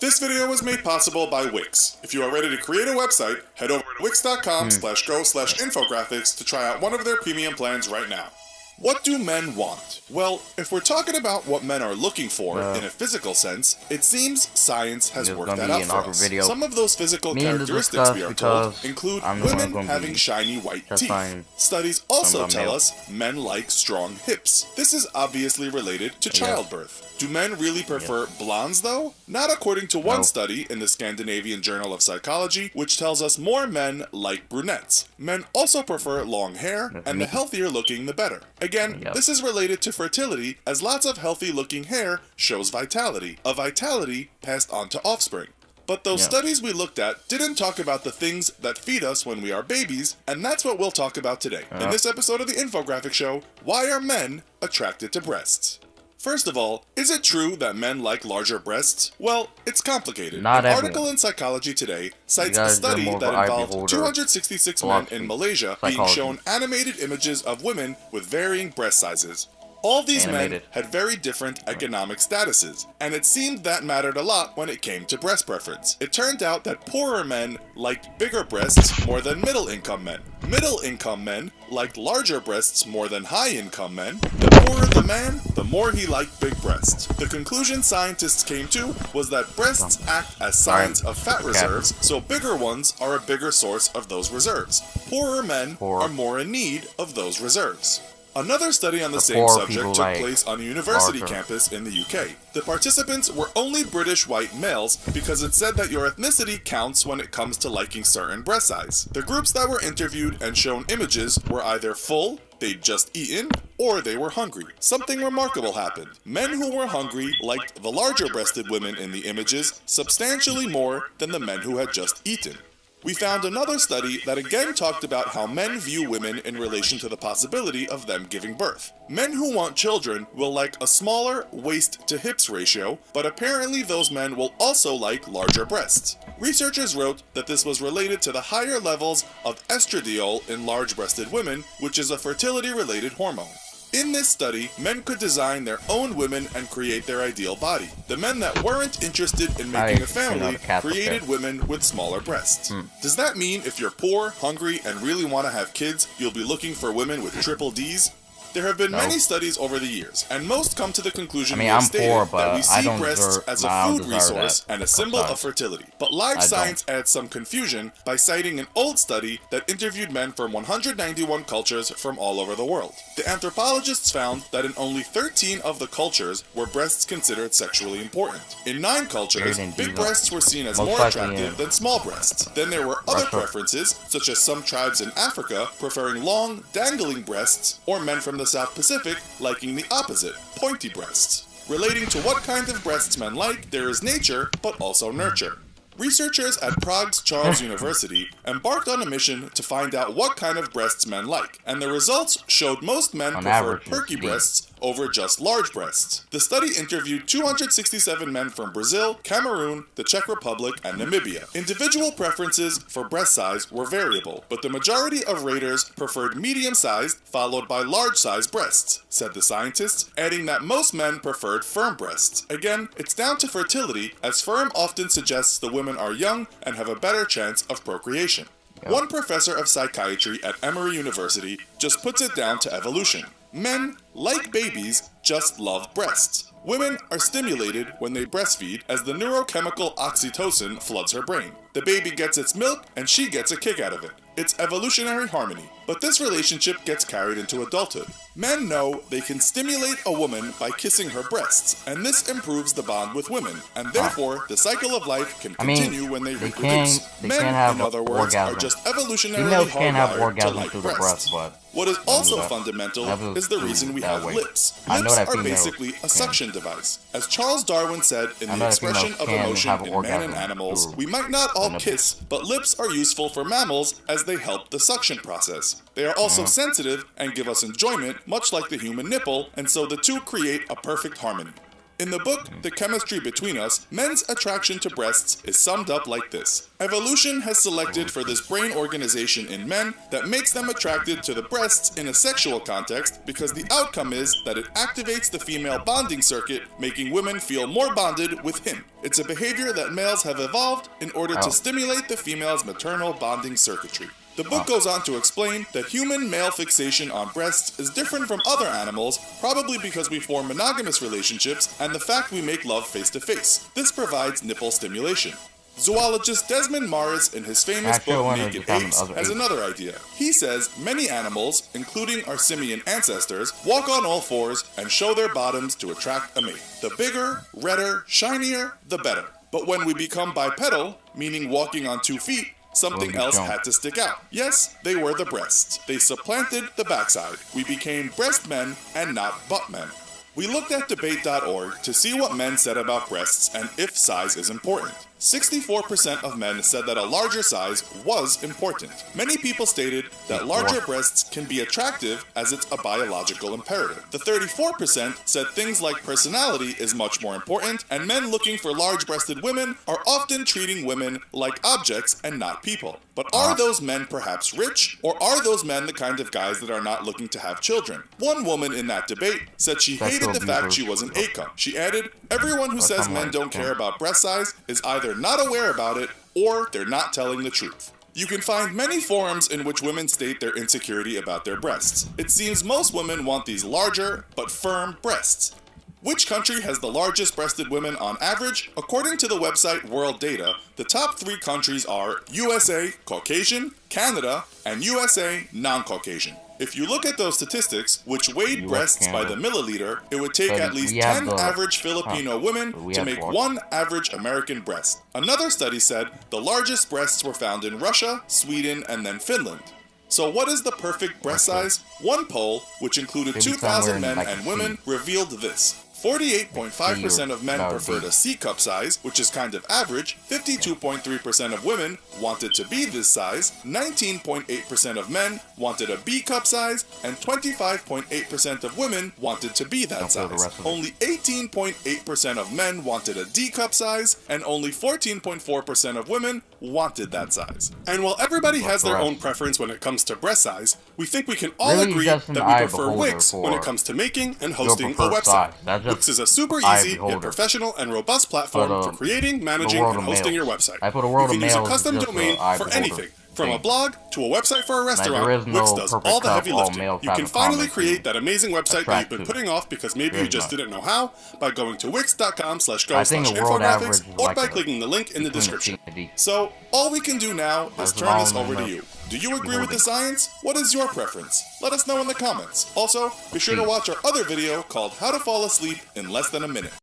This video was made possible by Wix. If you are ready to create a website, head over to wix.com/go/infographics to try out one of their premium plans right now. What do men want? Well, if we're talking about what men are looking for in a physical sense, it seems science has worked that out for us. Some of those physical characteristics, we are told, include women having shiny white teeth. Studies also tell us men like strong hips. This is obviously related to childbirth. Do men really prefer blondes though? Not according to one study in the Scandinavian Journal of Psychology, which tells us more men like brunettes. Men also prefer long hair, and the healthier looking the better. Again, this is related to fertility, as lots of healthy looking hair shows vitality, a vitality passed on to offspring. But those studies we looked at didn't talk about the things that feed us when we are babies, and that's what we'll talk about today. In this episode of the Infographics Show, why are men attracted to breasts? First of all, is it true that men like larger breasts? Well, it's complicated. An article in Psychology Today cites a study that involved 266 men in Malaysia being shown animated images of women with varying breast sizes. All these men had very different economic statuses, and it seemed that mattered a lot when it came to breast preference. It turned out that poorer men liked bigger breasts more than middle-income men. Middle-income men liked larger breasts more than high-income men. The poorer the man, the more he liked big breasts. The conclusion scientists came to was that breasts act as signs of fat reserves, so bigger ones are a bigger source of those reserves. Poorer men are more in need of those reserves. Another study on the same subject took place on a university campus in the UK. The participants were only British white males because it said that your ethnicity counts when it comes to liking certain breast size. The groups that were interviewed and shown images were either full, they'd just eaten, or they were hungry. Something remarkable happened. Men who were hungry liked the larger breasted women in the images substantially more than the men who had just eaten. We found another study that again talked about how men view women in relation to the possibility of them giving birth. Men who want children will like a smaller waist to hips ratio, but apparently those men will also like larger breasts. Researchers wrote that this was related to the higher levels of estradiol in large-breasted women, which is a fertility-related hormone. In this study, men could design their own women and create their ideal body. The men that weren't interested in making a family created women with smaller breasts. Does that mean if you're poor, hungry, and really want to have kids, you'll be looking for women with triple Ds? There have been many studies over the years, and most come to the conclusion that we see breasts as a food resource and a symbol of fertility. But live science adds some confusion by citing an old study that interviewed men from 191 cultures from all over the world. The anthropologists found that in only 13 of the cultures were breasts considered sexually important. In 9 cultures, big breasts were seen as more attractive than small breasts. Then there were other preferences, such as some tribes in Africa preferring long, dangling breasts, or men from the South Pacific liking the opposite, pointy breasts. Relating to what kind of breasts men like, there is nature, but also nurture. Researchers at Prague's Charles University embarked on a mission to find out what kind of breasts men like, and the results showed most men preferred perky breasts over just large breasts. The study interviewed 267 men from Brazil, Cameroon, the Czech Republic, and Namibia. Individual preferences for breast size were variable, but the majority of raters preferred medium-sized, followed by large-sized breasts, said the scientists, adding that most men preferred firm breasts. Again, it's down to fertility, as firm often suggests the women are young and have a better chance of procreation. One professor of psychiatry at Emory University just puts it down to evolution. Men, like babies, just love breasts. Women are stimulated when they breastfeed as the neurochemical oxytocin floods her brain. The baby gets its milk and she gets a kick out of it. It's evolutionary harmony. But this relationship gets carried into adulthood. Men know they can stimulate a woman by kissing her breasts, and this improves the bond with women, and therefore the cycle of life can continue when they reproduce. Men, in other words, are just evolutionarily hardwired to like breasts. What is also fundamental is the reason we have lips. Lips are basically a suction device. As Charles Darwin said in The Expression of Emotion in Man and Animals, we might not all kiss, but lips are useful for mammals as they help the suction process. They are also sensitive and give us enjoyment, much like the human nipple, and so the two create a perfect harmony. In the book, The Chemistry Between Us, men's attraction to breasts is summed up like this. Evolution has selected for this brain organization in men that makes them attracted to the breasts in a sexual context because the outcome is that it activates the female bonding circuit, making women feel more bonded with him. It's a behavior that males have evolved in order to stimulate the female's maternal bonding circuitry. The book goes on to explain that human male fixation on breasts is different from other animals, probably because we form monogamous relationships and the fact we make love face to face. This provides nipple stimulation. Zoologist Desmond Morris, in his famous book Naked Apes, has another idea. He says many animals, including our simian ancestors, walk on all fours and show their bottoms to attract a mate. The bigger, redder, shinier, the better. But when we become bipedal, meaning walking on 2 feet, something else had to stick out. Yes, they were the breasts. They supplanted the backside. We became breast men and not butt men. We looked at debate.org to see what men said about breasts and if size is important. 64% of men said that a larger size was important. Many people stated that larger breasts can be attractive as it's a biological imperative. The 34% said things like personality is much more important, and men looking for large-breasted women are often treating women like objects and not people. But are those men perhaps rich, or are those men the kind of guys that are not looking to have children? One woman in that debate said she hated the fact she was an A-cup. She added, "Everyone who says men don't care about breast size is either not aware about it or they're not telling the truth." You can find many forums in which women state their insecurity about their breasts. It seems most women want these larger but firm breasts. Which country has the largest breasted women on average? According to the website World Data, the top 3 countries are USA, Caucasian, Canada, and USA, non-Caucasian. If you look at those statistics, which weighed breasts by the milliliter, it would take at least 10 average Filipino women to make 1 average American breast. Another study said the largest breasts were found in Russia, Sweden, and then Finland. So what is the perfect breast size? One poll, which included 2,000 men and women, revealed this. 48.5% of men preferred a C-cup size, which is kind of average. 52.3% of women wanted to be this size. 19.8% of men wanted a B-cup size, and 25.8% of women wanted to be that size. Only 18.8% of men wanted a D-cup size, and only 14.4% of women wanted that size. And while everybody has their own preference when it comes to breast size, we think we can all agree that we prefer Wix when it comes to making and hosting a website. Wix is a super easy yet professional and robust platform for creating, managing, and hosting your website. You can use a custom domain for anything, from a blog to a website for a restaurant. Wix does all the heavy lifting. You can finally create that amazing website that you've been putting off because maybe you just didn't know how by going to wix.com/go/infographics or by clicking the link in the description. So, all we can do now is turn this over to you. Do you agree with the science? What is your preference? Let us know in the comments. Also, be sure to watch our other video called How to Fall Asleep in Less Than a Minute.